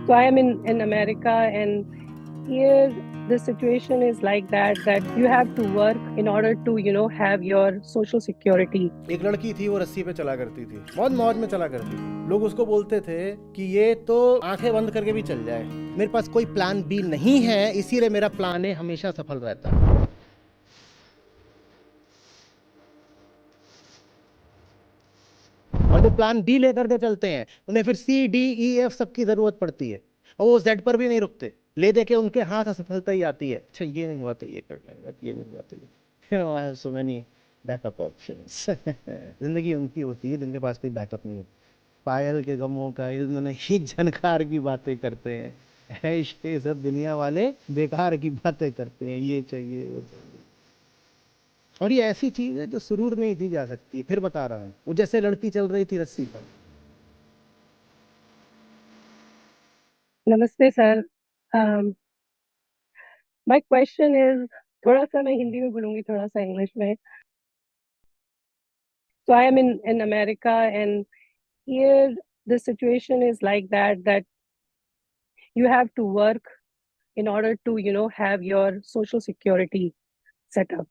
So I am in America, and here the situation is like that you have to work in order to have your social security. एक लड़की थी, वो रस्सी पे चला करती थी, बहुत मौज में चला करती थी। लोग उसको बोलते थे कि ये तो आंखें बंद करके भी चल जाए। मेरे पास कोई प्लान बी नहीं है, इसीलिए मेरा प्लान ए हमेशा सफल रहता है। और जो प्लान बी लेकर के चलते हैं, उन्हें फिर सी डी ई एफ सबकी जरूरत पड़ती है, और वो जेड पर भी नहीं रुकते। ले दे के उनके हाथ असफलता ही आती है। अच्छा ये नहीं हुआ तो ये कर लेंगे, ये नहीं हुआ तो ये। So many backup options. जिंदगी उनकी होती है जिनके पास कोई बैकअप नहीं होती। पायल के गमों का इन्होंने ही झनकार की बातें करते हैं। ऐसे सब दुनिया वाले बेकार की बातें करते हैं, ये चाहिए वो चाहिए। और ये ऐसी चीज है जो सुरूर में ही दी जा सकती है। फिर बता रहा हूँ, वो जैसे लड़की चल रही थी रस्सी पर। नमस्ते सर। माय क्वेश्चन इज, थोड़ा सा मैं हिंदी में बोलूंगी, थोड़ा सा इंग्लिश में। So I am in America, and here the situation is like that you have to work in order to have your social security set up.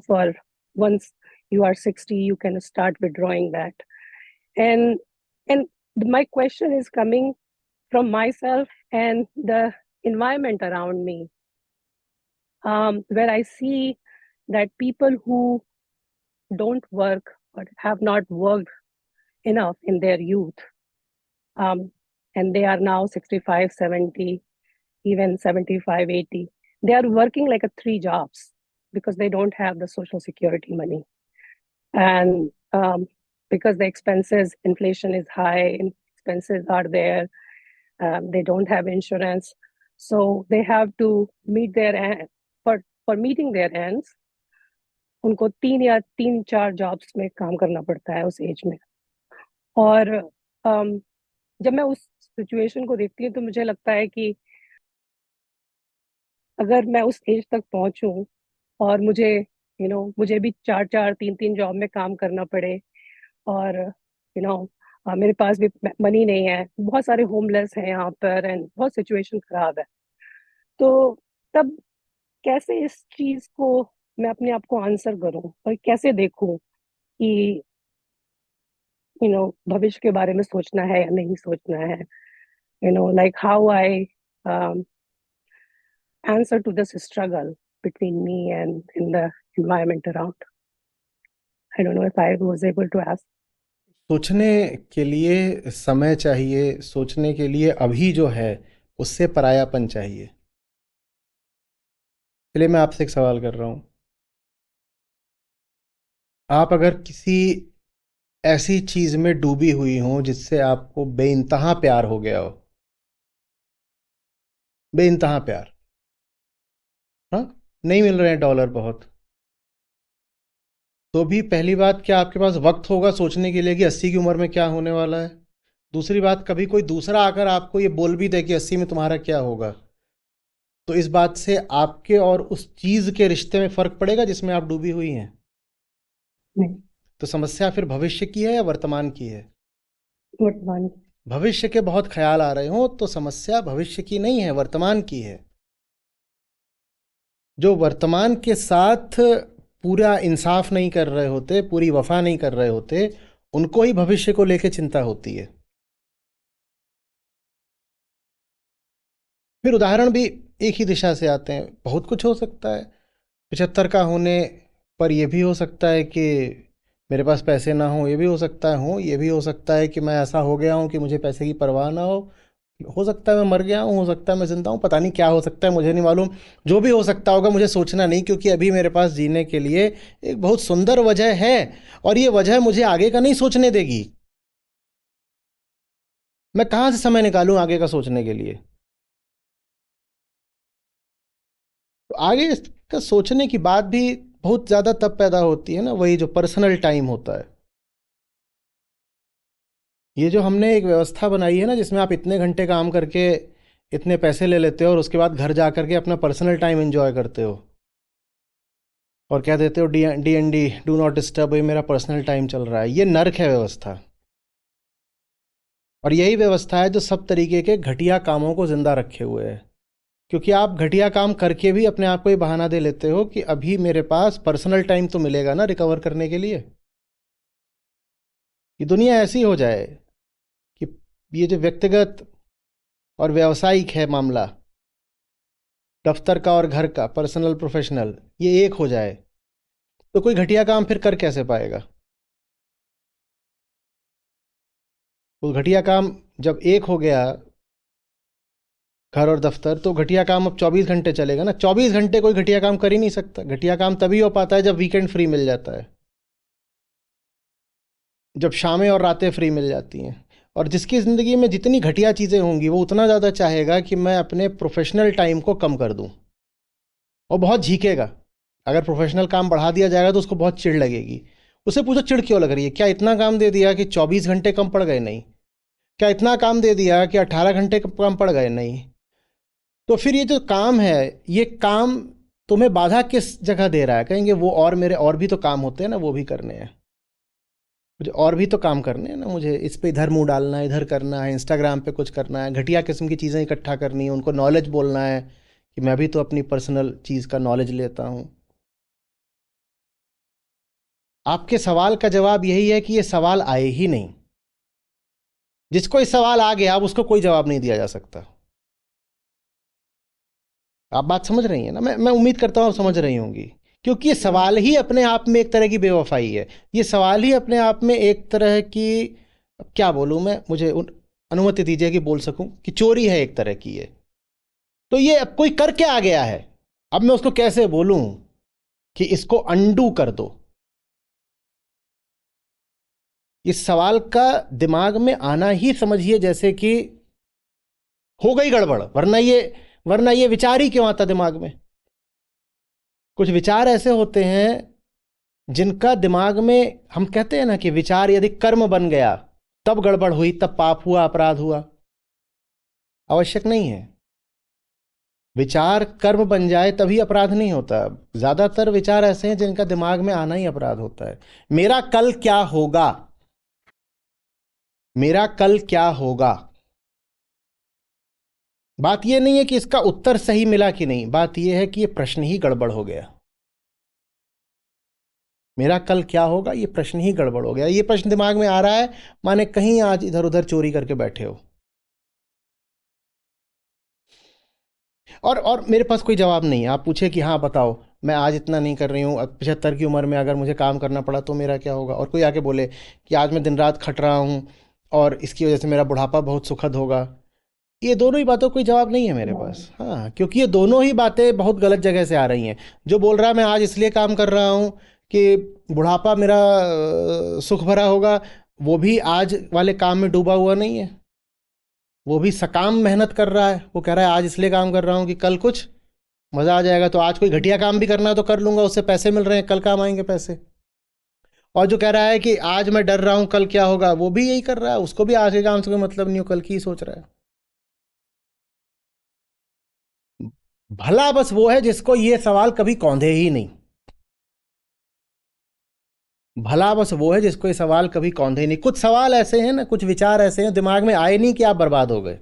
For once you are 60, you can start withdrawing that. And and my question is coming from myself and the environment around me, where I see that people who don't work or have not worked enough in their youth, um, and they are now 65, 70, even 75, 80, they are working like a three jobs because they don't have the social security money. And because the expenses, inflation is high, expenses are there, they don't have insurance. So they have to meet their end. For meeting their ends, उनको तीन चार jobs में काम करना पड़ता है उस as में। और जब मैं उस सिचुएशन को देखती हूँ तो मुझे लगता है कि अगर मैं उस एज तक पहुंचूं और मुझे भी चार चार तीन तीन जॉब में काम करना पड़े, और मेरे पास भी मनी नहीं है, बहुत सारे होमलेस हैं यहाँ पर, एंड बहुत सिचुएशन खराब है। तो तब कैसे इस चीज को मैं अपने आप को आंसर करूं और कैसे देखूं कि भविष्य के बारे में सोचना है या नहीं सोचना है, like how I answer to this struggle between me and in the environment around. I don't know if I was able to ask. सोचने के लिए समय चाहिए, सोचने के लिए अभी जो है उससे परायापन चाहिए। चलिए मैं आपसे एक सवाल कर रहा हूँ। आप अगर किसी ऐसी चीज में डूबी हुई हो जिससे आपको बेइंतहा प्यार हो गया हो, बेइंतहा प्यार, हाँ, नहीं मिल रहे हैं डॉलर बहुत, तो भी पहली बात, क्या आपके पास वक्त होगा सोचने के लिए कि 80 की उम्र में क्या होने वाला है? दूसरी बात, कभी कोई दूसरा आकर आपको ये बोल भी दे कि 80 में तुम्हारा क्या होगा, तो इस बात से आपके और उस चीज के रिश्ते में फर्क पड़ेगा जिसमें आप डूबी हुई हैं? नहीं। तो समस्या फिर भविष्य की है या वर्तमान की है? वर्तमान। भविष्य के बहुत ख्याल आ रहे हो तो समस्या भविष्य की नहीं है, वर्तमान की है। जो वर्तमान के साथ पूरा इंसाफ नहीं कर रहे होते, पूरी वफा नहीं कर रहे होते, उनको ही भविष्य को लेकर चिंता होती है। फिर उदाहरण भी एक ही दिशा से आते हैं। बहुत कुछ हो सकता है। 75 का होने पर यह भी हो सकता है कि मेरे पास पैसे ना हो, ये भी हो सकता है हो, ये भी हो सकता है कि मैं ऐसा हो गया हूँ कि मुझे पैसे की परवाह ना हो सकता है मैं मर गया हूँ, हो सकता है मैं जिंदा हूँ, पता नहीं क्या हो सकता है, मुझे नहीं मालूम। जो भी हो सकता होगा मुझे सोचना नहीं, क्योंकि अभी मेरे पास जीने के लिए एक बहुत सुंदर वजह है, और ये वजह मुझे आगे का नहीं सोचने देगी। मैं कहाँ से समय निकालूं आगे का सोचने के लिए? तो आगे इसका सोचने की बात भी बहुत ज़्यादा तब पैदा होती है ना, वही जो पर्सनल टाइम होता है। ये जो हमने एक व्यवस्था बनाई है ना, जिसमें आप इतने घंटे काम करके इतने पैसे ले लेते हो और उसके बाद घर जा करके अपना पर्सनल टाइम एंजॉय करते हो और कह देते हो D N D, do not disturb, ये मेरा पर्सनल टाइम चल रहा है। ये नर्क है व्यवस्था। और यही व्यवस्था है जो सब तरीके के घटिया कामों को जिंदा रखे हुए है, क्योंकि आप घटिया काम करके भी अपने आप को ये बहाना दे लेते हो कि अभी मेरे पास पर्सनल टाइम तो मिलेगा ना रिकवर करने के लिए। ये दुनिया ऐसी हो जाए कि ये जो व्यक्तिगत और व्यावसायिक है मामला, दफ्तर का और घर का, पर्सनल प्रोफेशनल, ये एक हो जाए, तो कोई घटिया काम फिर कर कैसे पाएगा? वो घटिया काम जब एक हो गया, घर और दफ्तर, तो घटिया काम अब 24 घंटे चलेगा ना। 24 घंटे कोई घटिया काम कर ही नहीं सकता। घटिया काम तभी हो पाता है जब वीकेंड फ्री मिल जाता है, जब शामें और रातें फ्री मिल जाती हैं। और जिसकी ज़िंदगी में जितनी घटिया चीज़ें होंगी वो उतना ज़्यादा चाहेगा कि मैं अपने प्रोफेशनल टाइम को कम कर दूं, और बहुत झीकेगा। अगर प्रोफेशनल काम बढ़ा दिया जाएगा तो उसको बहुत चिढ़ लगेगी। उसे पूछो चिढ़ क्यों लग रही है? क्या इतना काम दे दिया कि 24 घंटे कम पड़ गए? नहीं। क्या इतना काम दे दिया कि 18 घंटे कम पड़ गए? नहीं। तो फिर ये जो काम है, ये काम तुम्हें बाधा किस जगह दे रहा है? कहेंगे वो और मेरे और भी तो काम होते हैं ना, वो भी करने हैं मुझे, और भी तो काम करने हैं ना मुझे। इस पे इधर मुंह डालना है, इधर करना है, इंस्टाग्राम पे कुछ करना है, घटिया किस्म की चीज़ें इकट्ठा करनी है, उनको नॉलेज बोलना है कि मैं भी तो अपनी पर्सनल चीज़ का नॉलेज लेता हूँ। आपके सवाल का जवाब यही है कि ये सवाल आए ही नहीं। जिसको इस सवाल आ गया अब उसको कोई जवाब नहीं दिया जा सकता। आप बात समझ रही हैं ना? मैं उम्मीद करता हूँ आप समझ रही होंगी, क्योंकि ये सवाल ही अपने आप में एक तरह की बेवफाई है। ये सवाल ही अपने आप में एक तरह की, अब क्या बोलूँ मैं, मुझे अनुमति दीजिए कि बोल सकूं कि चोरी है एक तरह की ये। तो ये अब कोई करके आ गया है, अब मैं उसको कैसे बोलूं कि इसको अंडू कर दो? इस सवाल का दिमाग में आना ही समझिए जैसे कि हो गई गड़बड़, वरना ये विचार ही क्यों आता दिमाग में? कुछ विचार ऐसे होते हैं जिनका दिमाग में, हम कहते हैं ना कि विचार यदि कर्म बन गया तब गड़बड़ हुई, तब पाप हुआ, अपराध हुआ। आवश्यक नहीं है। विचार कर्म बन जाए तभी अपराध नहीं होता। ज्यादातर विचार ऐसे हैं जिनका दिमाग में आना ही अपराध होता है। मेरा कल क्या होगा, मेरा कल क्या होगा। बात यह नहीं है कि इसका उत्तर सही मिला कि नहीं, बात यह है कि यह प्रश्न ही गड़बड़ हो गया। मेरा कल क्या होगा, यह प्रश्न ही गड़बड़ हो गया। यह प्रश्न दिमाग में आ रहा है माने कहीं आज इधर उधर चोरी करके बैठे हो, और मेरे पास कोई जवाब नहीं है। आप पूछे कि हाँ बताओ, मैं आज इतना नहीं कर रही हूँ, 75 की उम्र में अगर मुझे काम करना पड़ा तो मेरा क्या होगा? और कोई आके बोले कि आज मैं दिन रात खट रहा हूँ और इसकी वजह से मेरा बुढ़ापा बहुत सुखद होगा। ये दोनों ही बातों का कोई जवाब नहीं है मेरे पास। हाँ, क्योंकि ये दोनों ही बातें बहुत गलत जगह से आ रही हैं। जो बोल रहा है मैं आज इसलिए काम कर रहा हूँ कि बुढ़ापा मेरा सुख भरा होगा, वो भी आज वाले काम में डूबा हुआ नहीं है। वो भी सकाम मेहनत कर रहा है। वो कह रहा है आज इसलिए काम कर रहा हूँ कि कल कुछ मज़ा आ जाएगा, तो आज कोई घटिया काम भी करना है तो कर लूँगा, उससे पैसे मिल रहे हैं, कल काम आएंगे पैसे। और जो कह रहा है कि आज मैं डर रहा हूँ कल क्या होगा, वो भी यही कर रहा है। उसको भी आज के काम से कोई मतलब नहीं हो, कल की ही सोच रहा है। भला बस वो है जिसको ये सवाल कभी कौंधे ही नहीं। भला बस वो है जिसको ये सवाल कभी कौंधे ही नहीं। कुछ सवाल ऐसे हैं ना, कुछ विचार ऐसे हैं दिमाग में आए नहीं कि आप बर्बाद हो गए।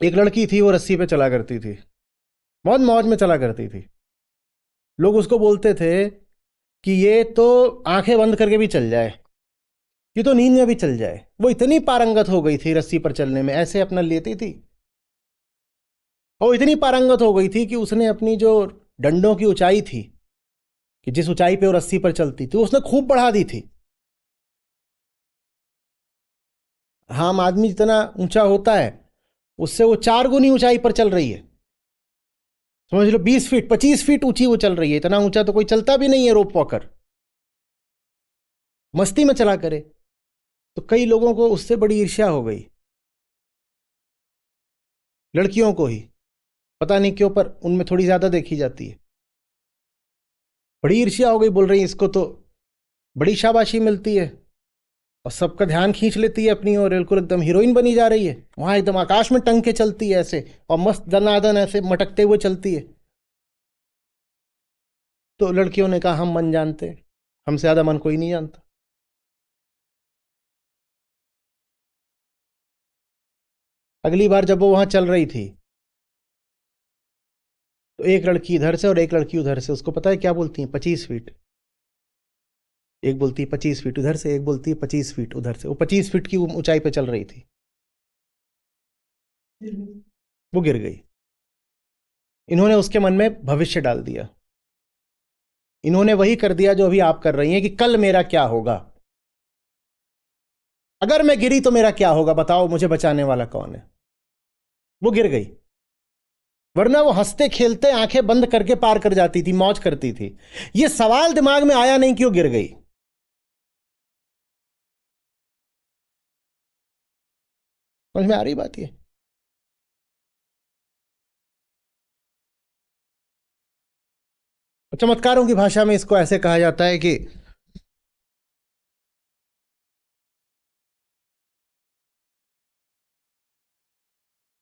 एक लड़की थी, वो रस्सी पे चला करती थी, बहुत मौज में चला करती थी। लोग उसको बोलते थे कि ये तो आंखें बंद करके भी चल जाए, ये तो नींद में भी चल जाए। वो इतनी पारंगत हो गई थी रस्सी पर चलने में, ऐसे अपना लेती थी। और इतनी पारंगत हो गई थी कि उसने अपनी जो डंडों की ऊंचाई थी, कि जिस ऊंचाई पे वो रस्सी पर चलती थी, उसने खूब बढ़ा दी थी। आम आदमी जितना ऊंचा होता है उससे वो 4 गुनी ऊंचाई पर चल रही है। समझ लो 20 फीट 25 फीट ऊंची वो चल रही है। इतना ऊंचा तो कोई चलता भी नहीं है रोप वॉकर, मस्ती में चला करे। तो कई लोगों को उससे बड़ी ईर्ष्या हो गई, लड़कियों को ही, पता नहीं क्यों, पर उनमें थोड़ी ज्यादा देखी जाती है। बड़ी ईर्ष्या हो गई, बोल रही है इसको तो बड़ी शाबाशी मिलती है और सबका ध्यान खींच लेती है अपनी ओर, बिल्कुल एकदम हीरोइन बनी जा रही है। वहां एकदम आकाश में टंग के चलती है ऐसे, और मस्त दनादन ऐसे मटकते हुए चलती है। तो लड़कियों ने कहा हम मन जानते हैं, हमसे ज्यादा मन कोई नहीं जानता। अगली बार जब वो वहां चल रही थी तो एक लड़की इधर से और एक लड़की उधर से, उसको पता है क्या बोलती है? 25 फीट। एक बोलती है 25 फीट उधर से, एक बोलती है 25 फीट उधर से। वो 25 फीट की ऊंचाई पे चल रही थी, वो गिर गई। इन्होंने उसके मन में भविष्य डाल दिया, इन्होंने वही कर दिया जो अभी आप कर रही हैं कि कल मेरा क्या होगा, अगर मैं गिरी तो मेरा क्या होगा, बताओ मुझे बचाने वाला कौन है। वो गिर गई, वरना वो हंसते खेलते आंखें बंद करके पार कर जाती थी, मौज करती थी। ये सवाल दिमाग में आया नहीं कि वो गिर गई। समझ में आ रही बात? ये चमत्कारों की भाषा में इसको ऐसे कहा जाता है कि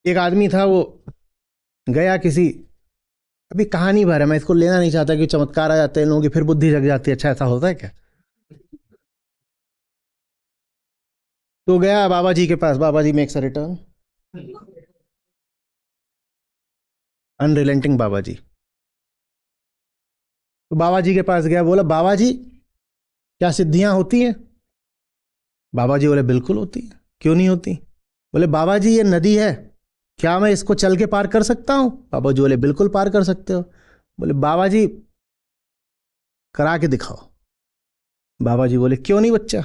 एक आदमी था, वो गया किसी, अभी कहानी भर है, मैं इसको लेना नहीं चाहता कि चमत्कार आ जाते हैं लोगों की फिर बुद्धि जग जाती है। अच्छा, ऐसा होता है क्या? तो गया बाबा जी के पास, बाबा जी मेक्स अ रिटर्न, अनरिलेंटिंग बाबा जी। तो बाबा जी के पास गया, बोला बाबा जी क्या सिद्धियां होती हैं? बाबा जी बोले बिल्कुल होती है, क्यों नहीं होती? बोले बाबा जी ये नदी है, क्या मैं इसको चल के पार कर सकता हूं? बाबा जी बोले बिल्कुल पार कर सकते हो। बोले बाबा जी करा के दिखाओ। बाबा जी बोले क्यों नहीं बच्चा।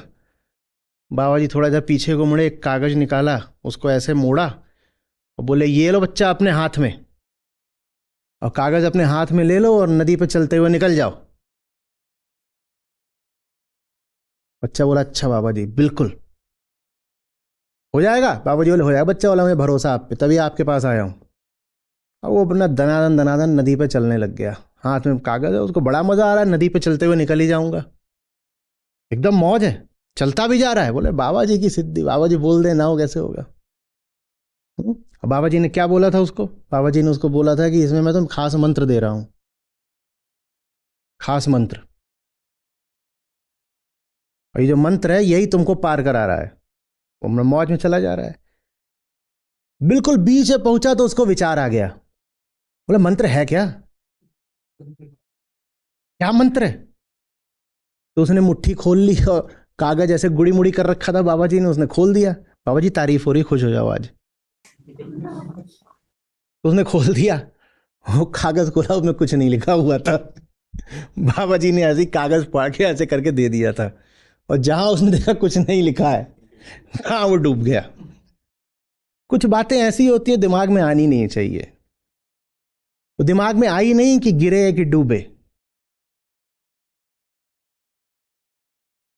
बाबा जी थोड़ा सा पीछे को मुड़े, एक कागज निकाला, उसको ऐसे मोड़ा और बोले ये लो बच्चा अपने हाथ में, और कागज अपने हाथ में ले लो और नदी पे चलते हुए निकल जाओ। बच्चा बोला अच्छा बाबा जी बिल्कुल हो जाएगा। बाबा जी बोले हो जाएगा बच्चा, बोला मुझे भरोसा आप पे, तभी आपके पास आया हूं। अब वो अपना दनादन दनादन नदी पे चलने लग गया, हाथ में कागज है, उसको बड़ा मजा आ रहा है, नदी पे चलते हुए निकल ही जाऊंगा, एकदम मौज है, चलता भी जा रहा है। बोले बाबा जी की सिद्धि, बाबा जी बोल दे ना हो कैसे होगा। अब बाबा जी ने क्या बोला था उसको? बाबा जी ने उसको बोला था कि इसमें मैं तुम खास मंत्र दे रहा हूं, खास मंत्र, और ये जो मंत्र है यही तुमको पार करा रहा है। वो मौज में चला जा रहा है, बिल्कुल बीच में पहुंचा तो उसको विचार आ गया। बोले मंत्र है क्या? क्या मंत्र है? तो उसने मुट्ठी खोल ली और कागज ऐसे गुड़ी मुड़ी कर रखा था बाबा जी ने, उसने खोल दिया। बाबा जी तारीफ हो रही, खुश हो जाओ आज। तो उसने खोल दिया, वो कागज खोला, उसमें कुछ नहीं लिखा हुआ था। बाबा जी ने ऐसे ही कागज फाड़ के ऐसे करके दे दिया था, और जहां उसने देखा कुछ नहीं लिखा है, हाँ वो डूब गया। कुछ बातें ऐसी होती है दिमाग में आनी नहीं चाहिए, वो दिमाग में आई नहीं कि गिरे कि डूबे।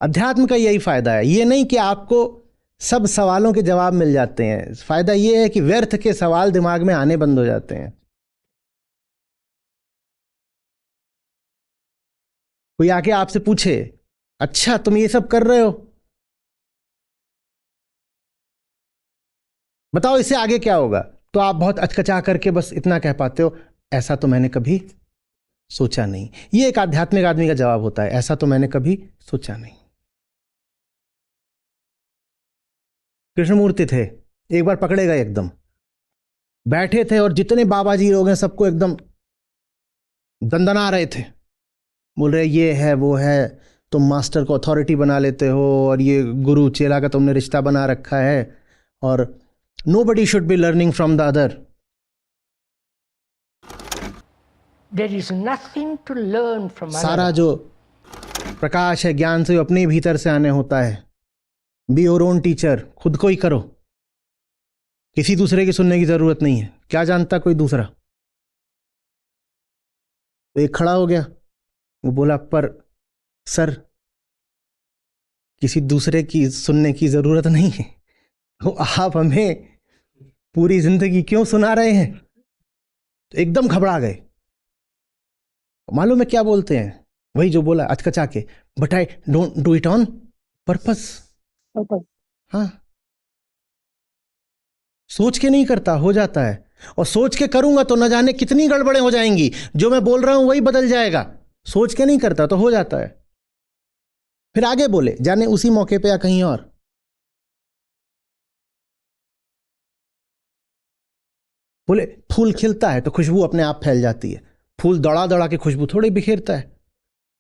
अध्यात्म का यही फायदा है, ये नहीं कि आपको सब सवालों के जवाब मिल जाते हैं, फायदा ये है कि व्यर्थ के सवाल दिमाग में आने बंद हो जाते हैं। कोई आके आपसे पूछे अच्छा तुम ये सब कर रहे हो, बताओ इससे आगे क्या होगा, तो आप बहुत अचकचा करके बस इतना कह पाते हो ऐसा तो मैंने कभी सोचा नहीं। ये एक आध्यात्मिक आदमी का जवाब होता है, ऐसा तो मैंने कभी सोचा नहीं। कृष्णमूर्ति थे, एक बार पकड़े गए, एकदम बैठे थे और जितने बाबा जी लोग हैं सबको एकदम दंदना रहे थे, बोल रहे ये है वो है, तुम मास्टर को अथॉरिटी बना लेते हो, और ये गुरु चेला का तुमने रिश्ता बना रखा है, और nobody should be learning from the other. There is nothing to learn from सारा another. जो प्रकाश है ज्ञान से अपने भीतर से आने होता है। बी योर ओन टीचर, खुद को ही करो, किसी दूसरे की सुनने की जरूरत नहीं है, क्या जानता कोई दूसरा। तो एक खड़ा हो गया, वो बोला पर सर किसी दूसरे की सुनने की जरूरत नहीं है, तो आप हमें पूरी जिंदगी क्यों सुना रहे हैं? तो एकदम घबरा गए। मालूम है क्या बोलते हैं? वही जो बोला अचकचा के, but I don't do it on purpose. हाँ, सोच के नहीं करता, हो जाता है, और सोच के करूंगा तो न जाने कितनी गड़बड़ें हो जाएंगी, जो मैं बोल रहा हूं वही बदल जाएगा। सोच के नहीं करता तो हो जाता है, फिर आगे बोले जाने उसी मौके पे या कहीं और। बोले फूल खिलता है तो खुशबू अपने आप फैल जाती है, फूल दौड़ा दौड़ा के खुशबू थोड़ी बिखेरता है।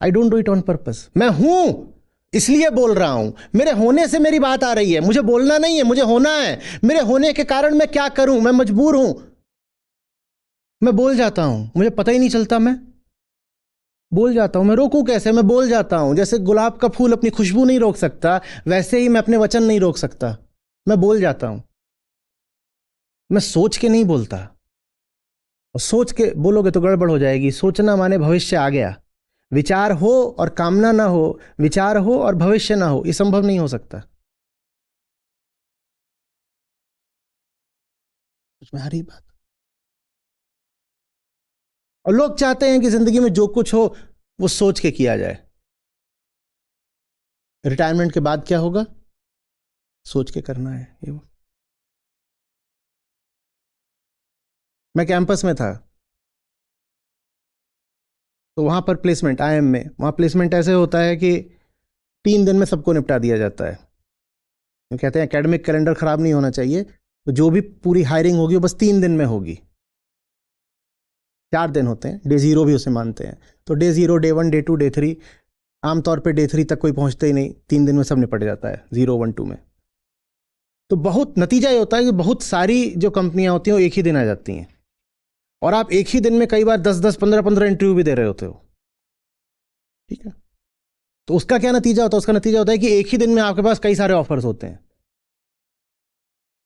I don't do it on purpose, मैं हूं इसलिए बोल रहा हूं, मेरे होने से मेरी बात आ रही है, मुझे बोलना नहीं है, मुझे होना है। मेरे होने के कारण मैं क्या करूं, मैं मजबूर हूं, मैं बोल जाता हूं, मुझे पता ही नहीं चलता, मैं बोल जाता हूं। मैं रोकूं कैसे, मैं बोल जाता हूं। जैसे गुलाब का फूल अपनी खुशबू नहीं रोक सकता, वैसे ही मैं अपने वचन नहीं रोक सकता, मैं बोल जाता हूं। मैं सोच के नहीं बोलता, और सोच के बोलोगे तो गड़बड़ हो जाएगी। सोचना माने भविष्य आ गया, विचार हो और कामना ना हो, विचार हो और भविष्य ना हो, ये संभव नहीं हो सकता। उसमें हर ही बात। और लोग चाहते हैं कि जिंदगी में जो कुछ हो वो सोच के किया जाए। रिटायरमेंट के बाद क्या होगा, सोच के करना है। ये मैं कैंपस में था तो वहां पर प्लेसमेंट, आईएम में, वहां प्लेसमेंट ऐसे होता है कि 3 दिन में सबको निपटा दिया जाता है। वो कहते हैं एकेडमिक कैलेंडर खराब नहीं होना चाहिए, तो जो भी पूरी हायरिंग होगी वो बस 3 दिन में होगी। 4 दिन होते हैं, डे 0 भी उसे मानते हैं। तो डे 0, डे 1, डे 2, डे 3, आमतौर पे डे 3 तक कोई पहुंचते ही नहीं, 3 दिन में सब निपट जाता है 0, 1, 2 में। तो बहुत नतीजा ये होता है कि बहुत सारी जो कंपनियां होती हैं वो एक ही दिन आ जाती हैं, और आप एक ही दिन में कई बार 10-10, 15-15 इंटरव्यू भी दे रहे होते हो। ठीक है, तो उसका क्या नतीजा होता है, उसका नतीजा होता है कि एक ही दिन में आपके पास कई सारे ऑफर्स होते हैं।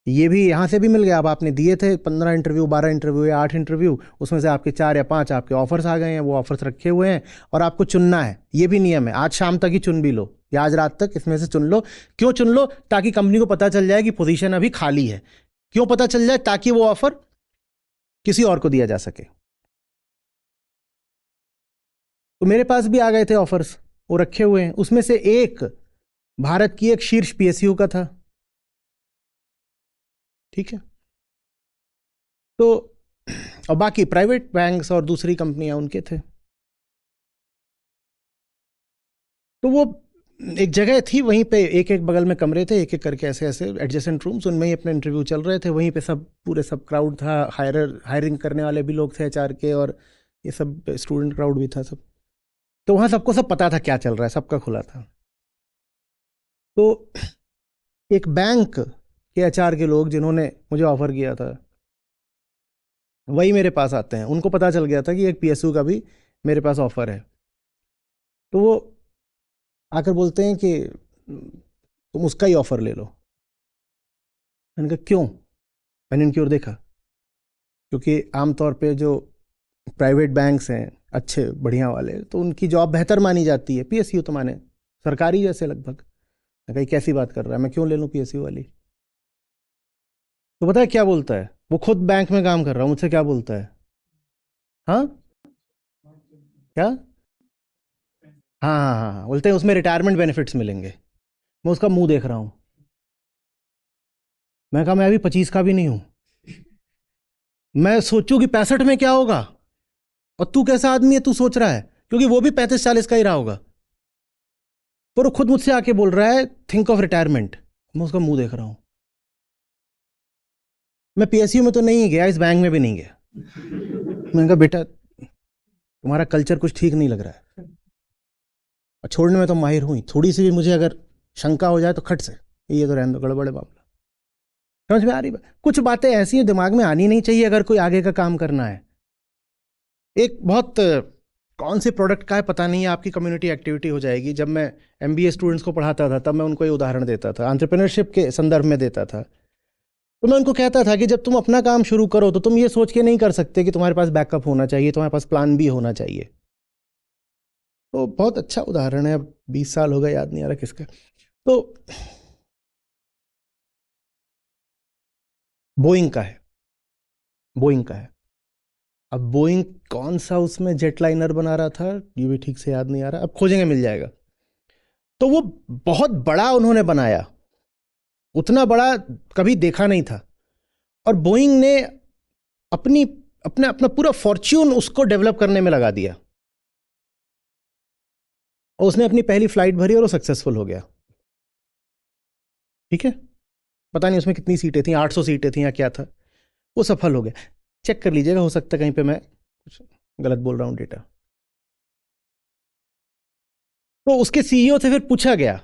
ये भी यहां से भी मिल गया, अब आपने दिए थे 15 इंटरव्यू, 12 इंटरव्यू या 8 इंटरव्यू, उसमें से आपके 4 या 5 आपके ऑफर्स आ गए हैं, वो ऑफर्स रखे हुए हैं और आपको चुनना है। ये भी नियम है, आज शाम तक ही चुन भी लो या आज रात तक इसमें से चुन लो। क्यों चुन लो, ताकि कंपनी को पता चल जाए कि पोजीशन अभी खाली है। क्यों पता चल जाए, ताकि वो ऑफर किसी और को दिया जा सके। तो मेरे पास भी आ गए थे ऑफर्स, वो रखे हुए हैं। उसमें से एक भारत की एक शीर्ष पीएसयू का था। ठीक है, तो और बाकी प्राइवेट बैंक्स और दूसरी कंपनियां उनके थे। तो वो एक जगह थी, वहीं पे एक एक बगल में कमरे थे, एक एक करके ऐसे ऐसे एडजेसेंट रूम्स, उनमें ही अपने इंटरव्यू चल रहे थे। वहीं पे सब पूरे सब क्राउड था, हायरिंग करने वाले भी लोग थे एचआर के, और ये सब स्टूडेंट क्राउड भी था सब। तो वहाँ सबको सब पता था क्या चल रहा है, सबका खुला था। तो एक बैंक के एचआर के लोग जिन्होंने मुझे ऑफर किया था, वही मेरे पास आते हैं। उनको पता चल गया था कि एक पीएसयू का भी मेरे पास ऑफर है। तो वो आकर बोलते हैं कि तुम उसका ही ऑफर ले लो। मैंने कहा क्यों, मैंने इनकी ओर देखा, क्योंकि आमतौर पे जो प्राइवेट बैंक्स हैं अच्छे बढ़िया वाले, तो उनकी जॉब बेहतर मानी जाती है। पीएसयू तो माने सरकारी जैसे लगभग। मैं कही कैसी बात कर रहा है, मैं क्यों ले लूँ पीएसयू वाली। तो पता है क्या बोलता है, वो खुद बैंक में काम कर रहा हूँ, मुझसे क्या बोलता है, हाँ क्या, हाँ हाँ हाँ हाँ, बोलते हैं उसमें रिटायरमेंट बेनिफिट्स मिलेंगे। मैं उसका मुंह देख रहा हूँ, मैं कहा मैं अभी 25 का भी नहीं हूँ, मैं सोचूं कि 65 में क्या होगा। और तू कैसा आदमी है, तू सोच रहा है, क्योंकि वो भी 35-40 का ही रहा होगा। पर वो खुद मुझसे आके बोल रहा है थिंक ऑफ रिटायरमेंट। मैं उसका मुंह देख रहा हूं। मैं पीएसयू में तो नहीं गया, इस बैंक में भी नहीं गया। मैंने कहा बेटा तुम्हारा कल्चर कुछ ठीक नहीं लग रहा है, और छोड़ने में तो माहिर हूं ही, थोड़ी सी भी मुझे अगर शंका हो जाए तो खट से ये तो रहने दो, गड़बड़ है मामला। समझ में आ रही बात? कुछ बातें ऐसी हैं दिमाग में आनी नहीं चाहिए अगर कोई आगे का काम करना है। एक बहुत कौन से प्रोडक्ट का है पता नहीं है, आपकी कम्युनिटी एक्टिविटी हो जाएगी। जब मैं एमबीए स्टूडेंट्स को पढ़ाता था तब मैं उनको ये उदाहरण देता था, एंटरप्रेन्योरशिप के संदर्भ में देता था। तो मैं उनको कहता था कि जब तुम अपना काम शुरू करो तो तुम ये सोच के नहीं कर सकते कि तुम्हारे पास बैकअप होना चाहिए, तुम्हारे पास प्लान बी होना चाहिए। तो बहुत अच्छा उदाहरण है, अब 20 साल हो गए, याद नहीं आ रहा किसका। तो बोइंग का है, बोइंग का है। अब बोइंग कौन सा उसमें जेटलाइनर बना रहा था ये भी ठीक से याद नहीं आ रहा, अब खोजेंगे मिल जाएगा। तो वो बहुत बड़ा उन्होंने बनाया, उतना बड़ा कभी देखा नहीं था। और बोइंग ने अपनी अपना अपना पूरा फॉर्च्यून उसको डेवलप करने में लगा दिया, और उसने अपनी पहली फ्लाइट भरी और वो सक्सेसफुल हो गया। ठीक है, पता नहीं उसमें कितनी सीटें थी, 800 सीटें थी या क्या था, वो सफल हो गया। चेक कर लीजिएगा, हो सकता है कहीं पे मैं कुछ गलत बोल रहा हूं डेटा। तो उसके सीईओ से फिर पूछा गया,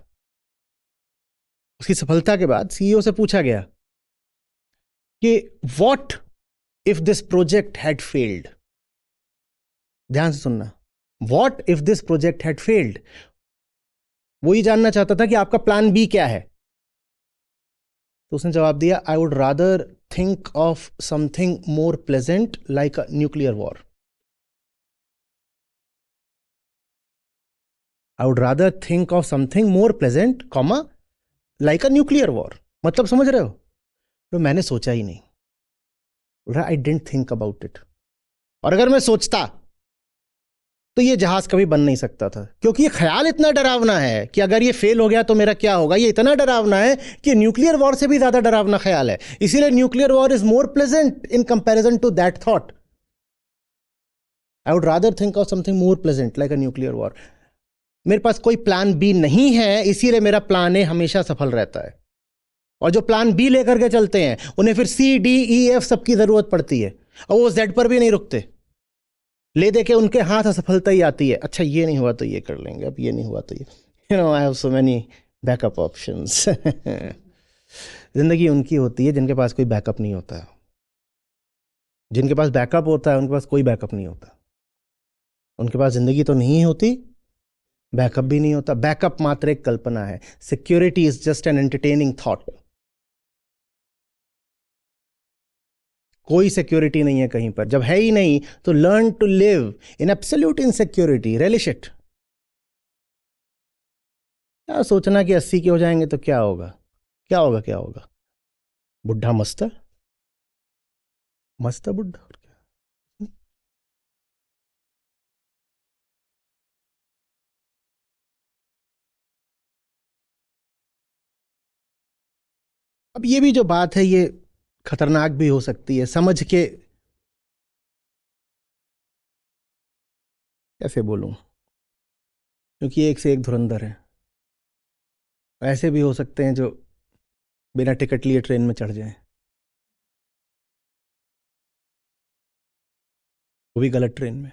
उसकी सफलता के बाद सीईओ से पूछा गया कि what if this project had failed. ध्यान से सुनना, what if this project had failed. वो ही जानना चाहता था कि आपका प्लान बी क्या है। तो उसने जवाब दिया, आई would rather think of something more pleasant like a nuclear war. I would rather think of something more pleasant comma like a nuclear war. मतलब समझ रहे हो? तो मैंने सोचा ही नहीं, आई डेंट थिंक अबाउट इट। और अगर मैं सोचता तो ये जहाज कभी बन नहीं सकता था, क्योंकि ये ख्याल इतना डरावना है कि अगर ये फेल हो गया तो मेरा क्या होगा। ये इतना डरावना है कि न्यूक्लियर वॉर से भी ज्यादा डरावना ख्याल है। इसीलिए nuclear war is more pleasant in comparison to that thought. I would rather think of something more pleasant like a nuclear war. मेरे पास कोई प्लान बी नहीं है, इसीलिए मेरा प्लान ए हमेशा सफल रहता है। और जो प्लान बी लेकर के चलते हैं उन्हें फिर सी डी ई एफ सबकी जरूरत पड़ती है, और वो जेड पर भी नहीं रुकते। ले दे के उनके हाथ असफलता ही आती है। अच्छा ये नहीं हुआ तो ये कर लेंगे, अब ये नहीं हुआ तो ये, I have so many backup options. जिंदगी उनकी होती है जिनके पास कोई बैकअप नहीं होता है। जिनके पास बैकअप होता है उनके पास कोई बैकअप नहीं होता। उनके पास जिंदगी तो नहीं होती, बैकअप भी नहीं होता। बैकअप मात्र एक कल्पना है। Security is just an entertaining thought. कोई सिक्योरिटी नहीं है कहीं पर। जब है ही नहीं तो learn to live in absolute insecurity, relish it. क्या सोचना कि 80 के हो जाएंगे तो क्या होगा, क्या होगा, क्या होगा। बुढ़ा मस्त है, मस्त है बुढ़ा, और क्या। अब ये भी जो बात है ये खतरनाक भी हो सकती है, समझ के कैसे बोलूं, क्योंकि एक से एक धुरंधर है। ऐसे भी हो सकते हैं जो बिना टिकट लिए ट्रेन में चढ़ जाएं, वो भी गलत ट्रेन में,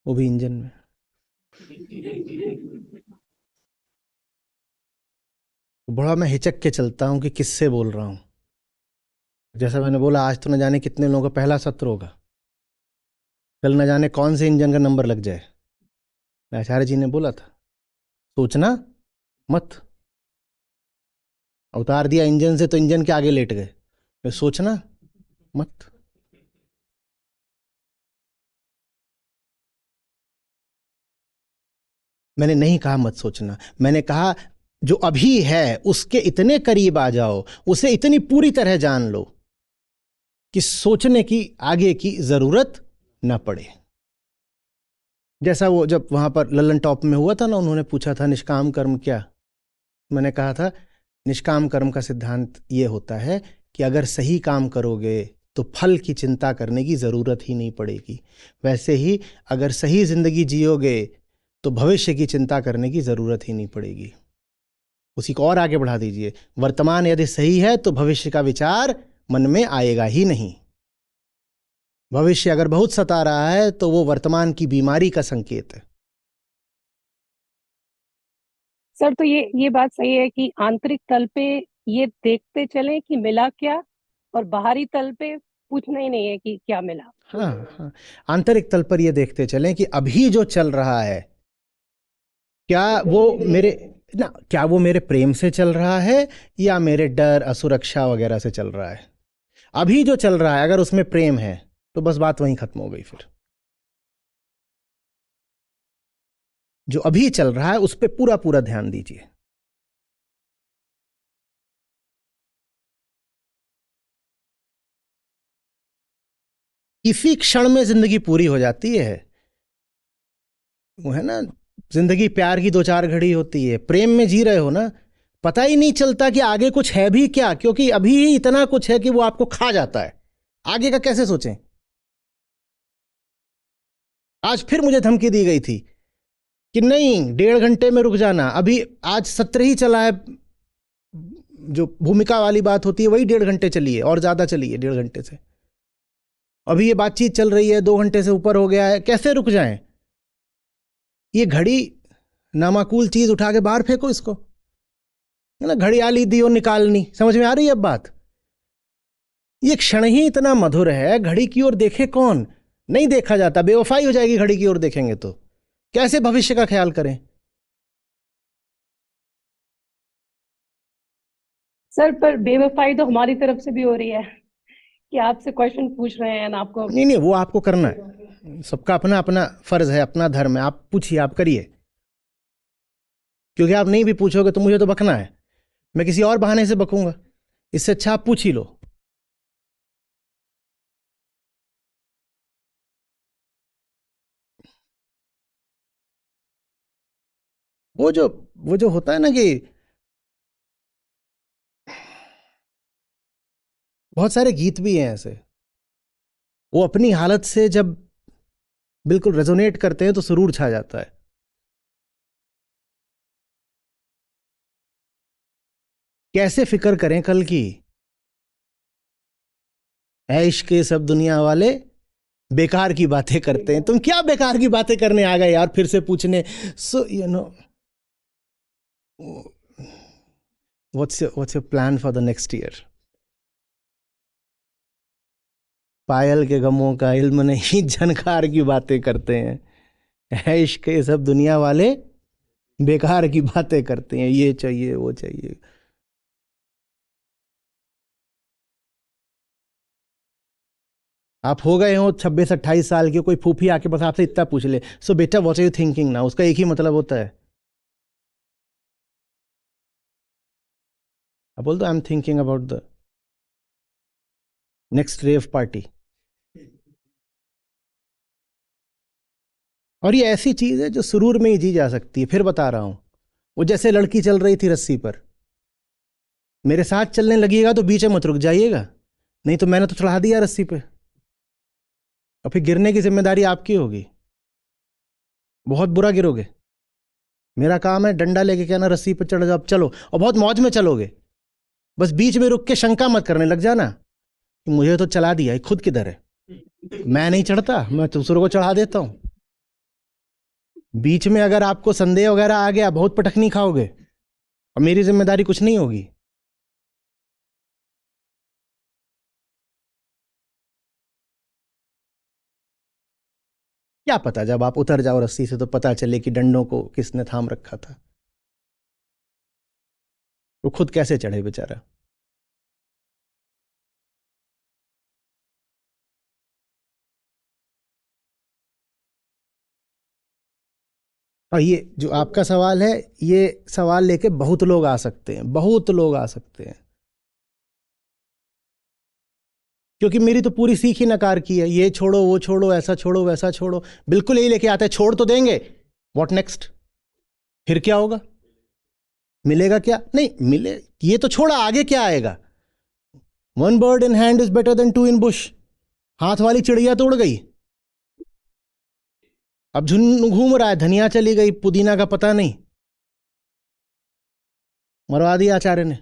वो भी इंजन में। तो बड़ा मैं हिचक के चलता हूं कि किससे बोल रहा हूं। जैसा मैंने बोला, आज तो न जाने कितने लोगों का पहला सत्र होगा, कल न जाने कौन से इंजन का नंबर लग जाए। आचार्य जी ने बोला था, सोचना मत। उतार दिया इंजन से तो इंजन के आगे लेट गए, फिर सोचना मत। मैंने नहीं कहा मत सोचना, मैंने कहा जो अभी है उसके इतने करीब आ जाओ, उसे इतनी पूरी तरह जान लो कि सोचने की आगे की जरूरत न पड़े। जैसा वो जब वहां पर लल्लन टॉप में हुआ था ना, उन्होंने पूछा था निष्काम कर्म क्या। मैंने कहा था निष्काम कर्म का सिद्धांत ये होता है कि अगर सही काम करोगे तो फल की चिंता करने की जरूरत ही नहीं पड़ेगी। वैसे ही अगर सही जिंदगी जियोगे तो भविष्य की चिंता करने की जरूरत ही नहीं पड़ेगी। उसी को और आगे बढ़ा दीजिए, वर्तमान यदि सही है तो भविष्य का विचार मन में आएगा ही नहीं। भविष्य अगर बहुत सता रहा है तो वो वर्तमान की बीमारी का संकेत है। सर, तो ये बात सही है कि आंतरिक तल पे ये देखते चलें कि मिला क्या, और बाहरी तल पे पूछना ही नहीं है कि क्या मिला। हाँ हाँ, आंतरिक तल पर ये देखते चलें कि अभी जो चल रहा है क्या वो मेरे क्या वो मेरे प्रेम से चल रहा है या मेरे डर असुरक्षा वगैरह से चल रहा है। अभी जो चल रहा है अगर उसमें प्रेम है तो बस बात वहीं खत्म हो गई। फिर जो अभी चल रहा है उस पर पूरा पूरा ध्यान दीजिए। इसी क्षण में जिंदगी पूरी हो जाती है। वो है ना, जिंदगी प्यार की दो चार घड़ी होती है, प्रेम में जी रहे हो ना, पता ही नहीं चलता कि आगे कुछ है भी क्या, क्योंकि अभी ही इतना कुछ है कि वो आपको खा जाता है। आगे का कैसे सोचें। आज फिर मुझे धमकी दी गई थी कि नहीं 1.5 घंटे में रुक जाना, अभी आज सत्र ही चला है, जो भूमिका वाली बात होती है वही 1.5 घंटे चली है और ज़्यादा चली है 1.5 घंटे से। अभी ये बातचीत चल रही है 2 घंटे से ऊपर हो गया है, कैसे रुक जाएं? ये घड़ी नामाकूल चीज उठा के बाहर फेंको इसको, है ना, घड़ियाली दियो निकालनी। समझ में आ रही है अब बात? ये क्षण ही इतना मधुर है, घड़ी की ओर देखे कौन? नहीं देखा जाता, बेवफाई हो जाएगी घड़ी की ओर देखेंगे तो। कैसे भविष्य का ख्याल करें? सर पर बेवफाई तो हमारी तरफ से भी हो रही है कि आपसे क्वेश्चन पूछ रहे हैं ना आपको। नहीं नहीं, वो आपको करना है, सबका अपना अपना फर्ज है, अपना धर्म है। आप पूछिए, आप करिए, क्योंकि आप नहीं भी पूछोगे तो मुझे तो बकना है, मैं किसी और बहाने से बकूंगा। इससे अच्छा आप पूछ ही लो। वो जो होता है ना कि बहुत सारे गीत भी हैं ऐसे, वो अपनी हालत से जब बिल्कुल रेजोनेट करते हैं तो सुरूर छा जाता है। कैसे फिक्र करें कल की, ऐश के सब दुनिया वाले बेकार की बातें करते हैं। तुम क्या बेकार की बातें करने आ गए यार फिर से पूछने? So you know, what's your plan for the next year? Payal के गमों का इल्म नहीं, झनकार की बातें करते हैं। ऐश के सब दुनिया वाले बेकार की बातें करते हैं, ये चाहिए वो चाहिए। आप हो गए हो 26-28 साल के, कोई फूफी आके बस आपसे इतना पूछ ले, सो बेटा व्हाट आर यू थिंकिंग ना, उसका एक ही मतलब होता है, आप बोल दो I am thinking about the next rave party. और ये ऐसी चीज है जो सुरूर में ही जी जा सकती है। फिर बता रहा हूं, वो जैसे लड़की चल रही थी रस्सी पर, मेरे साथ चलने लगिएगा तो बीच में मत रुक जाइएगा, नहीं तो मैंने तो चढ़ा दिया रस्सी पे, और फिर गिरने की जिम्मेदारी आपकी होगी, बहुत बुरा गिरोगे। मेरा काम है डंडा लेके कहना रस्सी पे चढ़ जाओ, अब चलो, और बहुत मौज में चलोगे। बस बीच में रुक के शंका मत करने लग जाना कि मुझे तो चला दिया, खुद किधर है, मैं नहीं चढ़ता, मैं दूसरों को चढ़ा देता हूं। बीच में अगर आपको संदेह वगैरह आ गया, बहुत पटकनी खाओगे, और मेरी जिम्मेदारी कुछ नहीं होगी। क्या पता जब आप उतर जाओ रस्सी से तो पता चले कि डंडों को किसने थाम रखा था, वो खुद कैसे चढ़े बेचारा। और ये जो आपका सवाल है, ये सवाल लेके बहुत लोग आ सकते हैं, बहुत लोग आ सकते हैं, क्योंकि मेरी तो पूरी सीख ही नकार की है, ये छोड़ो वो छोड़ो, ऐसा छोड़ो वैसा छोड़ो, बिल्कुल यही लेके आते हैं। छोड़ तो देंगे, व्हाट नेक्स्ट? फिर क्या होगा? मिलेगा क्या? नहीं मिले, ये तो छोड़ा, आगे क्या आएगा? 1 bird in hand is better than 2 in bush। हाथ वाली चिड़िया तो उड़ गई, अब झुंड घूम रहा है, धनिया चली गई, पुदीना का पता नहीं, मरवा दिया आचार्य ने।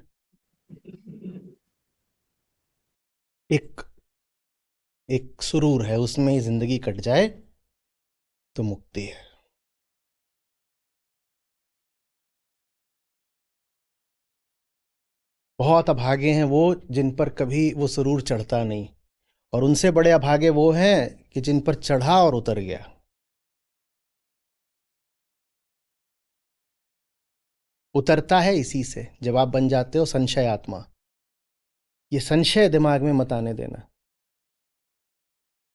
एक एक सुरूर है, उसमें ही जिंदगी कट जाए तो मुक्ति है। बहुत अभागे हैं वो जिन पर कभी वो सुरूर चढ़ता नहीं, और उनसे बड़े अभागे वो हैं कि जिन पर चढ़ा और उतर गया। उतरता है इसी से, जब आप बन जाते हो संशय आत्मा। ये संशय दिमाग में मत आने देना,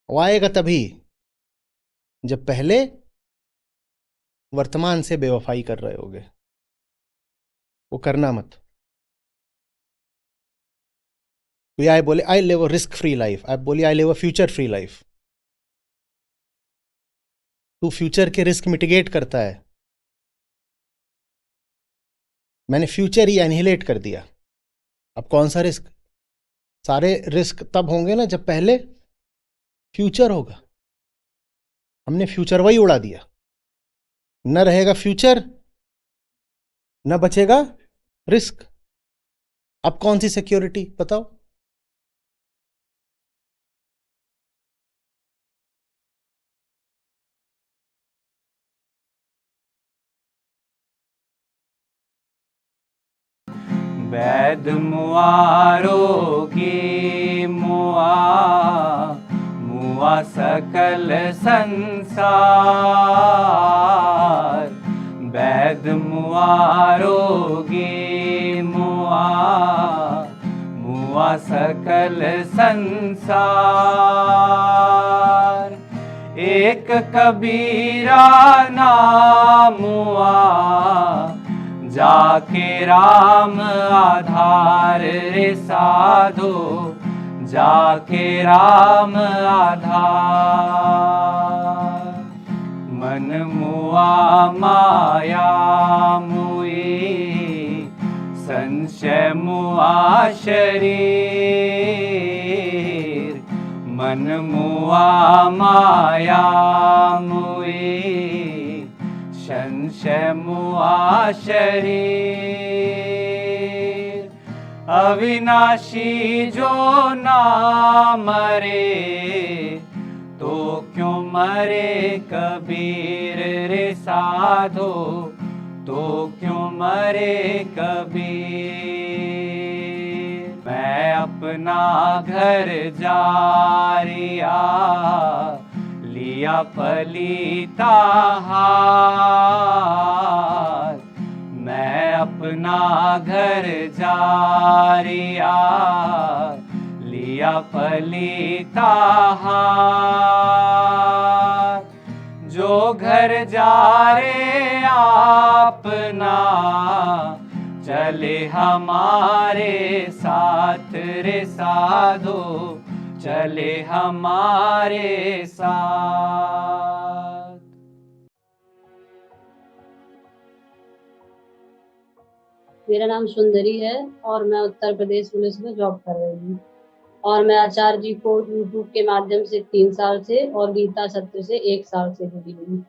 वो आएगा तभी जब पहले वर्तमान से बेवफाई कर रहे होगे, वो करना मत। कोई आए बोले I live a risk free life, आप बोलिए I live a future free life. तू फ्यूचर के रिस्क मिटिगेट करता है, मैंने फ्यूचर ही एनिहिलेट कर दिया। अब कौन सा रिस्क? सारे रिस्क तब होंगे ना जब पहले फ्यूचर होगा। हमने फ्यूचर वही उड़ा दिया, न रहेगा फ्यूचर, न बचेगा रिस्क। अब कौन सी सिक्योरिटी बताओ? वैद मुआरोगी मुआ मुआ सकल संसार। वैद मुआरोगी मुआ मुआ सकल संसार। एक कबीरा नाम हुआ जाके राम आधार रे साधो, जाके राम आधार। मन मुआ माया मुई संशय मुआ शरीर। मन मुआ माया मुई संशय मुआ शरीर। अविनाशी जो ना मरे तो क्यों मरे कबीर रे साधो, तो क्यों मरे कबीर। मैं अपना घर जारिया लिया पलीता हाथ। मैं अपना घर जारिया लिया पलीता हाथ। जो घर जा रे आपना चले हमारे साथ रे साधो, चले हमारे साथ। मेरा नाम सुंदरी है और मैं उत्तर प्रदेश पुलिस में जॉब कर रही हूँ। और मैं आचार्य जी को यूट्यूब के माध्यम से 3 साल से और गीता सत्र से 1 साल से जुड़ी हूँ।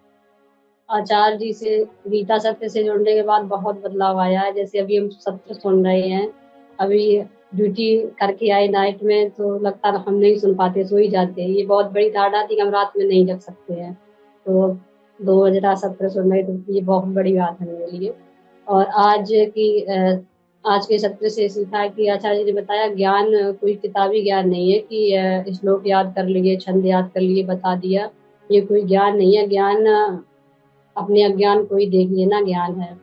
आचार्य जी से गीता सत्र से जुड़ने के बाद बहुत बदलाव आया है। जैसे अभी हम सत्र सुन रहे हैं, अभी ड्यूटी करके आए नाइट में तो लगता है हम नहीं सुन पाते, सो ही जाते हैं। ये बहुत बड़ी धारणा थी कि हम रात में नहीं जग सकते हैं, तो 2 बजे रात सत्र सुन रहे, तो ये बहुत बड़ी बात है मेरे लिए। और आज के सत्र से सीखा है कि आचार्य जी ने बताया ज्ञान कोई किताबी ज्ञान नहीं है कि श्लोक याद कर लिए, छंद याद कर लिए, बता दिया। ये कोई ज्ञान नहीं है। ज्ञान अपने अज्ञान को ही देख लेना ज्ञान है।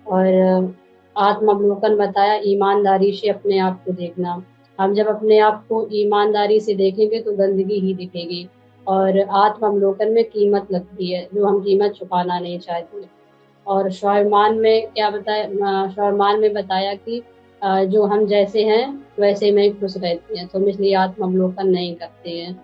और आत्मावलोकन बताया, ईमानदारी से अपने आप को देखना। हम जब अपने आप को ईमानदारी से देखेंगे तो गंदगी ही दिखेगी। और आत्मावलोकन में कीमत लगती है, जो हम कीमत छुपाना नहीं चाहते। और स्वाभिमान में क्या बताया, स्वाभिमान में बताया कि जो हम जैसे हैं वैसे में ही खुश रहते हैं, तो हम इसलिए आत्मावलोकन नहीं करते हैं।